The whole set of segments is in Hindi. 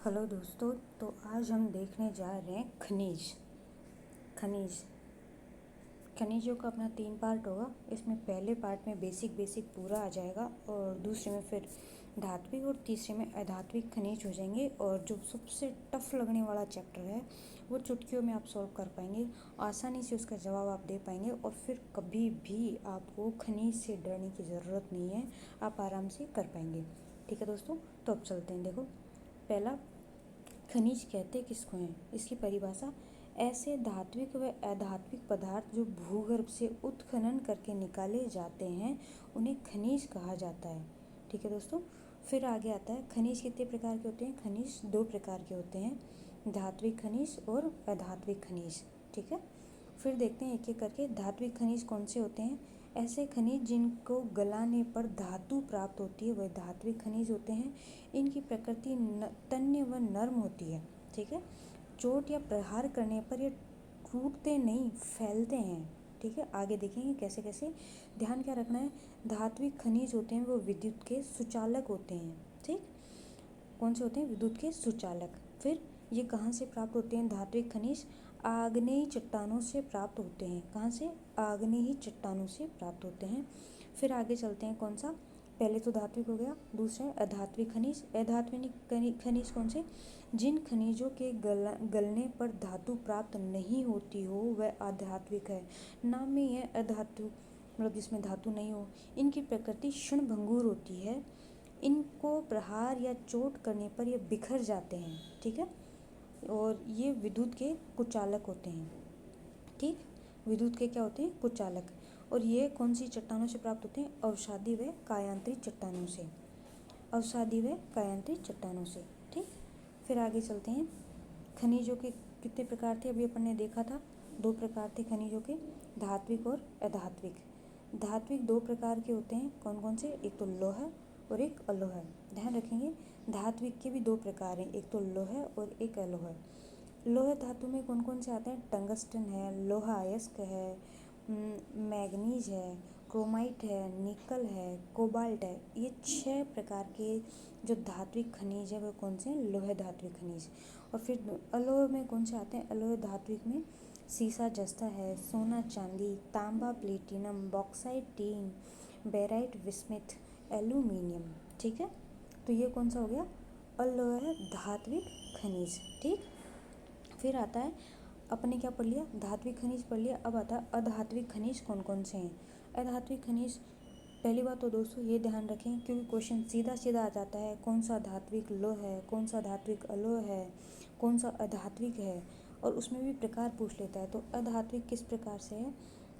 हेलो दोस्तों। तो आज हम देखने जा रहे हैं खनिज खनिजों का अपना 3 पार्ट होगा। इसमें पहले पार्ट में बेसिक पूरा आ जाएगा और दूसरे में फिर धात्विक और तीसरे में अधात्विक खनिज हो जाएंगे। और जो सबसे टफ लगने वाला चैप्टर है वो चुटकियों में आप सॉल्व कर पाएंगे, आसानी से उसका जवाब आप दे पाएंगे और फिर कभी भी आपको खनिज से डरने की ज़रूरत नहीं है, आप आराम से कर पाएंगे। ठीक है दोस्तों, तो अब चलते हैं। देखो, पहला, खनिज कहते किसको हैं? इसकी परिभाषा: ऐसे धात्विक व अधात्विक पदार्थ जो भूगर्भ से उत्खनन करके निकाले जाते हैं उन्हें खनिज कहा जाता है। ठीक है दोस्तों, फिर आगे आता है खनिज कितने प्रकार के होते हैं? खनिज 2 प्रकार के होते हैं, धात्विक खनिज और अधात्विक खनिज। ठीक है, फिर देखते हैं एक एक करके। धात्विक खनिज कौन से होते हैं? ऐसे खनिज जिनको गलाने पर धातु प्राप्त होती है वह धात्विक खनिज होते हैं। इनकी प्रकृति तन्य व नर्म होती है। ठीक है, चोट या प्रहार करने पर ये टूटते नहीं, फैलते हैं। ठीक है, आगे देखेंगे कैसे कैसे। ध्यान क्या रखना है, धात्विक खनिज होते हैं वो विद्युत के सुचालक होते हैं। ठीक, कौन से होते हैं? विद्युत के सुचालक। फिर ये कहाँ से प्राप्त होते हैं? धात्विक खनिज आग्नेयी चट्टानों से प्राप्त होते हैं। कहाँ से? आग्नेयी चट्टानों से प्राप्त होते हैं। फिर आगे चलते हैं, कौन सा? पहले तो धात्विक हो गया, दूसरा है अधात्विक खनिज। अधात्विक खनिज कौन से? जिन खनिजों के गलने पर धातु प्राप्त नहीं होती हो वह अधात्विक है। नाम में ही है अधातु, मतलब जिसमें धातु नहीं हो। इनकी प्रकृति क्षणभंगुर होती है। इनको प्रहार या चोट करने पर ये बिखर जाते हैं। ठीक है, और ये विद्युत के कुचालक होते हैं। ठीक, विद्युत के क्या होते हैं? कुचालक। और ये कौन सी चट्टानों से प्राप्त होते हैं? अवसादी व कायांतरित चट्टानों से। अवसादी व कायांतरित चट्टानों से। ठीक, फिर आगे चलते हैं। खनिजों के कितने प्रकार थे? अभी अपन ने देखा था 2 प्रकार थे खनिजों के, धात्विक और अधात्विक। धात्विक 2 प्रकार के होते हैं, कौन कौन से? एक तो लौह और एक अलोह। ध्यान रखेंगे, धात्विक के भी 2 प्रकार हैं, एक तो लौह और एक अलोह। लौह धातु में कौन कौन से आते हैं? टंगस्टन है, लोहा अयस्क है, मैग्नीज है, क्रोमाइट है, निकल है, कोबाल्ट है। ये 6 प्रकार के जो धात्विक खनिज है वो कौन से हैं? लोह धात्विक खनिज। और फिर अलोह में कौन से आते हैं? अलोह धात्विक में सीसा जस्ता है, सोना चांदी, तांबा platinum, bauxite tin, barite bismuth, aluminium. ठीक है, तो ये कौन सा हो गया? अलोह धात्विक खनिज। ठीक, फिर आता है, अपने क्या पढ़ लिया? धात्विक खनिज पढ़ लिया। अब आता है अधात्विक खनिज कौन कौन से हैं? अधात्विक खनिज, पहली बात तो दोस्तों ये ध्यान रखें क्योंकि क्वेश्चन सीधा सीधा आ जाता है, कौन सा धात्विक लौह है, कौन सा धात्विक अलोह है, कौन सा अधात्विक है, और उसमें भी प्रकार पूछ लेता है। तो अधात्विक किस प्रकार से है?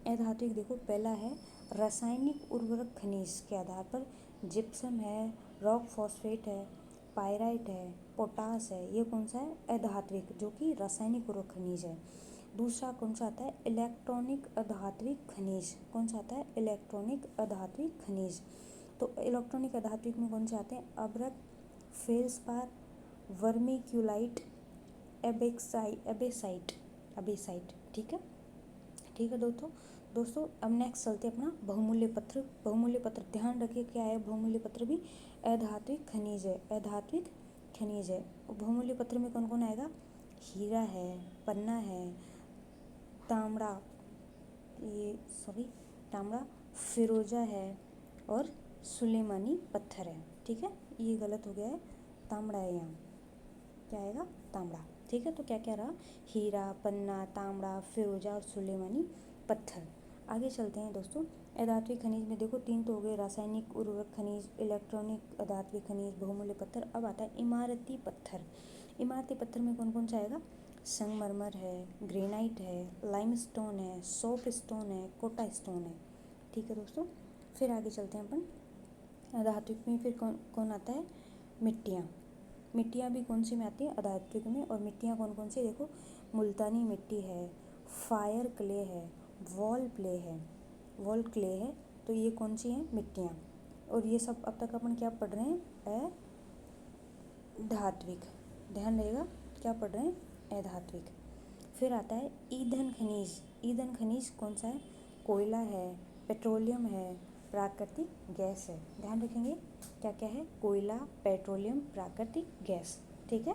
अधात्विक देखो, पहला है रासायनिक उर्वरक खनिज के आधार पर, जिप्सम है, रॉक फॉस्फेट है, पायराइट है, पोटास है। ये कौन सा है? अधात्विक, जो कि रासायनिक उर्वरक खनिज है। दूसरा कौन सा आता है? इलेक्ट्रॉनिक अधात्विक खनिज। कौन सा आता है? इलेक्ट्रॉनिक अधात्विक खनिज। तो इलेक्ट्रॉनिक अधात्विक में कौन से आते हैं? अब्रक, फेल्सपार, वर्मिक्यूलाइट, एबेसाइट। ठीक है, ठीक है दोस्तों अब नेक्स्ट चलते हैं अपना बहुमूल्य पत्र। बहुमूल्य पत्र ध्यान रखिए क्या है? बहुमूल्य पत्र भी अधात्विक खनिज है, अधात्विक खनिज है। बहुमूल्य पत्र में कौन कौन आएगा? हीरा है, पन्ना है, तांबड़ा, तांबड़ा, फिरोजा है और सुलेमानी पत्थर है। ठीक है, ये गलत हो गया है, तांबड़ा है यहाँ, क्या आएगा? तांबड़ा। ठीक है, तो क्या क्या रहा? हीरा, पन्ना, तांबड़ा, फिरोजा और सुलेमानी पत्थर। आगे चलते हैं दोस्तों। अधात्विक खनिज में देखो 3 तो हो गए, रासायनिक उर्वरक खनिज, इलेक्ट्रॉनिक अधात्विक खनिज, बहुमूल्य पत्थर। अब आता है इमारती पत्थर। इमारती पत्थर में कौन कौन सा आएगा? संगमरमर है, ग्रेनाइट है, लाइमस्टोन है, सोप स्टोन है, कोटा स्टोन है। ठीक है दोस्तों, फिर आगे चलते हैं अपन। अधात्विक में फिर कौन कौन आता है? मिट्टियाँ। मिट्टियाँ भी कौन सी में आती हैं? अधात्विक में। और मिट्टियाँ कौन कौन सी? देखो, मुल्तानी मिट्टी है, फायर क्ले है, वॉल क्ले है। तो ये कौन सी हैं? मिट्टियाँ। और ये सब अब तक अपन क्या पढ़ रहे हैं? अधात्विक। ध्यान रहेगा क्या पढ़ रहे हैं? अधात्विक। फिर आता है ईंधन खनिज। ईंधन खनिज कौन सा है? कोयला है, पेट्रोलियम है, प्राकृतिक गैस है। ध्यान रखेंगे क्या क्या है? कोयला, पेट्रोलियम, प्राकृतिक गैस। ठीक है,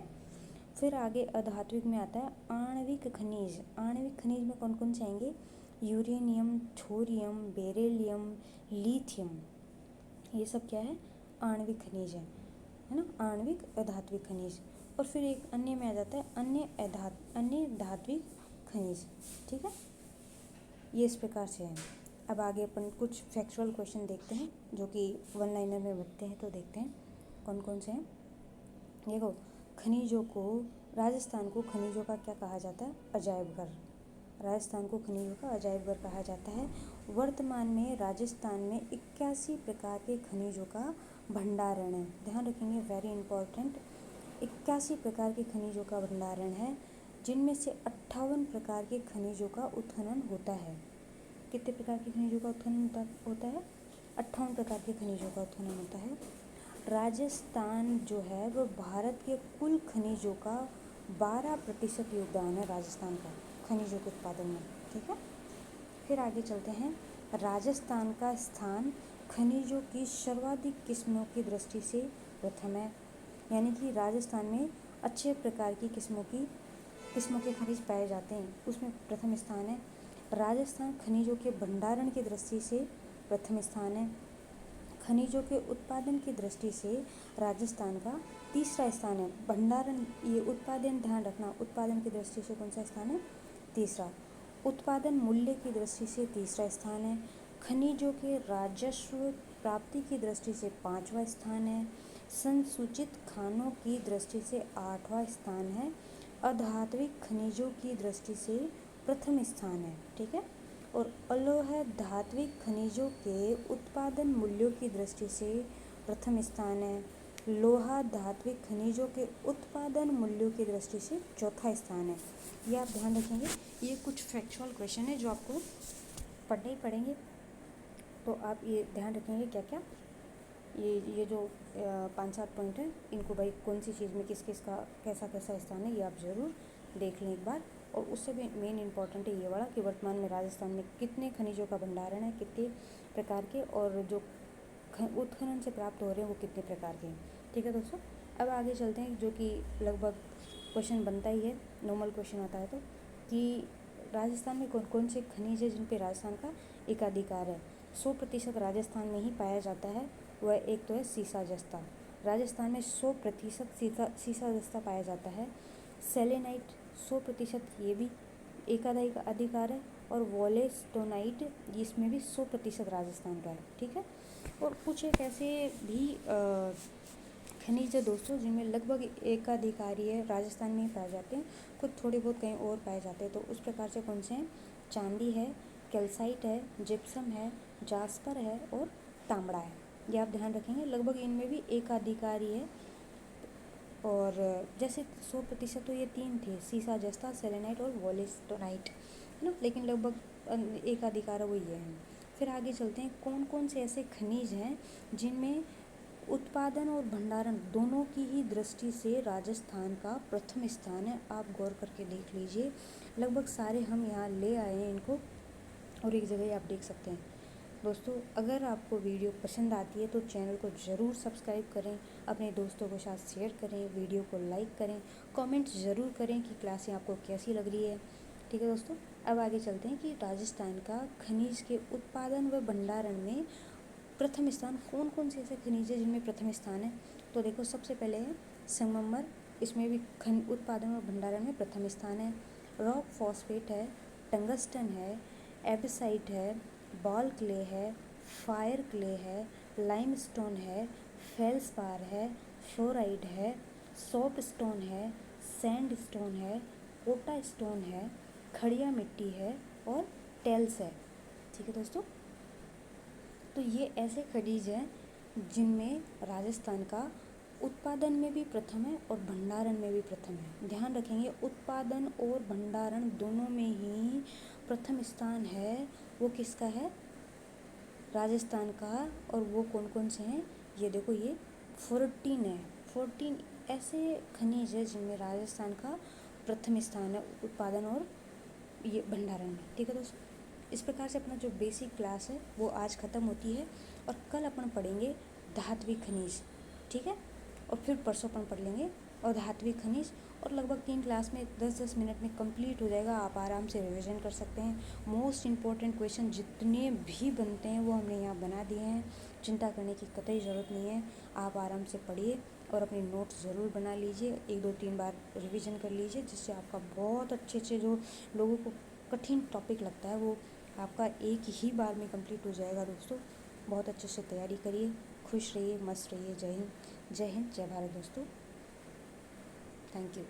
फिर आगे अधात्विक में आता है आणविक खनिज। आणविक खनिज में कौन कौन से आएंगे? यूरेनियम, थोरियम, बेरिलियम, लिथियम, ये सब क्या है? आणविक खनिज है ना, आणविक अधात्विक खनिज। और फिर एक अन्य में आ जाता है अन्य धात्विक खनिज। ठीक है, ये इस प्रकार से है। अब आगे अपन कुछ फैक्चुअल क्वेश्चन देखते हैं जो कि वन लाइनर में बनते हैं, तो देखते हैं कौन कौन से हैं। देखो, खनिजों को, राजस्थान को खनिजों का क्या कहा जाता है? अजायब घर। राजस्थान को खनिजों का अजायब घर कहा जाता है। वर्तमान में राजस्थान में 81 प्रकार के खनिजों का भंडारण है। ध्यान रखेंगे, वेरी इंपॉर्टेंट। 81 प्रकार के खनिजों का भंडारण है, जिनमें से 58 प्रकार के खनिजों का उत्खनन होता है। कितने प्रकार के खनिजों का उत्खनन होता है? 58 प्रकार के खनिजों का उत्खनन होता है। राजस्थान जो है वो भारत के कुल खनिजों का 12% योगदान है राजस्थान का खनिजों के उत्पादन में। ठीक है, फिर आगे चलते हैं। राजस्थान का स्थान खनिजों की सर्वाधिक किस्मों की दृष्टि से प्रथम है, यानी कि राजस्थान में अच्छे प्रकार की किस्मों के खनिज पाए जाते हैं, उसमें प्रथम स्थान है। राजस्थान खनिजों के भंडारण की दृष्टि से प्रथम स्थान है। खनिजों के उत्पादन की दृष्टि से राजस्थान का तीसरा स्थान है। भंडारण, ये उत्पादन ध्यान रखना, उत्पादन की दृष्टि से कौन सा स्थान है? तीसरा। उत्पादन मूल्य की दृष्टि से तीसरा स्थान है। खनिजों के राजस्व प्राप्ति की दृष्टि से 5वां स्थान है। संसूचित खानों की दृष्टि से 8वां स्थान है। अधात्विक खनिजों की दृष्टि से प्रथम स्थान है। ठीक है, और अलोह धात्विक खनिजों के उत्पादन मूल्यों की दृष्टि से प्रथम स्थान है। लोहा धात्विक खनिजों के उत्पादन मूल्यों की दृष्टि से चौथा स्थान है। ये आप ध्यान रखेंगे। ये कुछ फैक्चुअल क्वेश्चन है जो आपको पढ़ने ही पड़ेंगे, तो आप ये ध्यान रखेंगे क्या क्या, ये जो 5-7 पॉइंट है, इनको भाई कौन सी चीज़ में किस किस का कैसा कैसा स्थान है, ये आप ज़रूर देख लें एक बार। और उससे भी मेन इंपॉर्टेंट है ये वाला कि वर्तमान में राजस्थान में कितने खनिजों का भंडारण है, कितने प्रकार के, और जो उत्खनन से प्राप्त हो रहे हैं वो कितने प्रकार के हैं। ठीक है दोस्तों, अब आगे चलते हैं, जो कि लगभग क्वेश्चन बनता ही है, नॉर्मल क्वेश्चन आता है, तो कि राजस्थान में कौन कौन से खनिज है जिन पे राजस्थान का एकाधिकार है। 100% राजस्थान में ही पाया जाता है। वह एक तो है सीसा जस्ता, राजस्थान में 100% सीसा जस्ता पाया जाता है। सेलेनाइट 100% ये भी एकाधिकार है। और वोलेस्टोनाइट, इसमें भी 100% राजस्थान का है। ठीक है, और कुछ एक ऐसे भी खनिज है दोस्तों जिनमें लगभग एकाधिकारी है, राजस्थान में ही पाए जाते हैं, कुछ थोड़े बहुत कहीं और पाए जाते हैं। तो उस प्रकार से कौन से हैं? चांदी है, कैल्साइट है, जिप्सम है, जास्पर है और तांबड़ा है। ये आप ध्यान रखेंगे, लगभग इनमें भी एकाधिकारी है। और जैसे 100% तो ये 3 थे, सीसा जस्ता, सेलेनाइट और वोलेस्टोनाइट, है ना, लेकिन लगभग एकाधिकार वही है। फिर आगे चलते हैं, कौन कौन से ऐसे खनिज हैं जिनमें उत्पादन और भंडारण दोनों की ही दृष्टि से राजस्थान का प्रथम स्थान है। आप गौर करके देख लीजिए, लगभग सारे हम यहाँ ले आए हैं इनको, और एक जगह आप देख सकते हैं। दोस्तों, अगर आपको वीडियो पसंद आती है तो चैनल को ज़रूर सब्सक्राइब करें, अपने दोस्तों के साथ शेयर करें, वीडियो को लाइक करें, कमेंट ज़रूर करें कि क्लासें आपको कैसी लग रही है। ठीक है दोस्तों, अब आगे चलते हैं कि राजस्थान का खनिज के उत्पादन व भंडारण में प्रथम स्थान कौन कौन से ऐसे खनिज है जिनमें प्रथम स्थान है। तो देखो, सबसे पहले है संगमरमर, इसमें भी उत्पादन और भंडारण में प्रथम स्थान है। रॉक फॉस्फेट है, टंगस्टन है, एबिसाइट है, बॉल क्ले है, फायर क्ले है, लाइमस्टोन है, फेल्सपार है, फ्लोराइड है, सोप स्टोन है, सैंड स्टोन है, कोटा स्टोन है, खड़िया मिट्टी है और टेल्स है। ठीक है दोस्तों, तो ये ऐसे खनिज हैं जिनमें राजस्थान का उत्पादन में भी प्रथम है और भंडारण में भी प्रथम है। ध्यान रखेंगे, उत्पादन और भंडारण दोनों में ही प्रथम स्थान है। वो किसका है? राजस्थान का। और वो कौन कौन से हैं? ये देखो, ये 14 है। 14 ऐसे खनिज है जिनमें राजस्थान का प्रथम स्थान है उत्पादन और ये भंडारण में। ठीक है दोस्तों, इस प्रकार से अपना जो बेसिक क्लास है वो आज ख़त्म होती है, और कल अपन पढ़ेंगे धात्विक खनिज। ठीक है, और फिर परसों अपन पढ़ लेंगे और धात्विक खनिज, और लगभग 3 क्लास में 10-10 मिनट में कंप्लीट हो जाएगा। आप आराम से रिवीजन कर सकते हैं। मोस्ट इम्पॉर्टेंट क्वेश्चन जितने भी बनते हैं वो हमने यहाँ बना दिए हैं, चिंता करने की कतई ज़रूरत नहीं है। आप आराम से पढ़िए और अपने नोट्स ज़रूर बना लीजिए, 1-2-3 बार रिवीजन कर लीजिए, जिससे आपका बहुत अच्छे जो लोगों को कठिन टॉपिक लगता है वो आपका एक ही बार में कंप्लीट हो जाएगा। दोस्तों बहुत अच्छे से तैयारी करिए, खुश रहिए, मस्त रहिए। जय हिंद, जय हिंद, जय भारत दोस्तों। Thank you.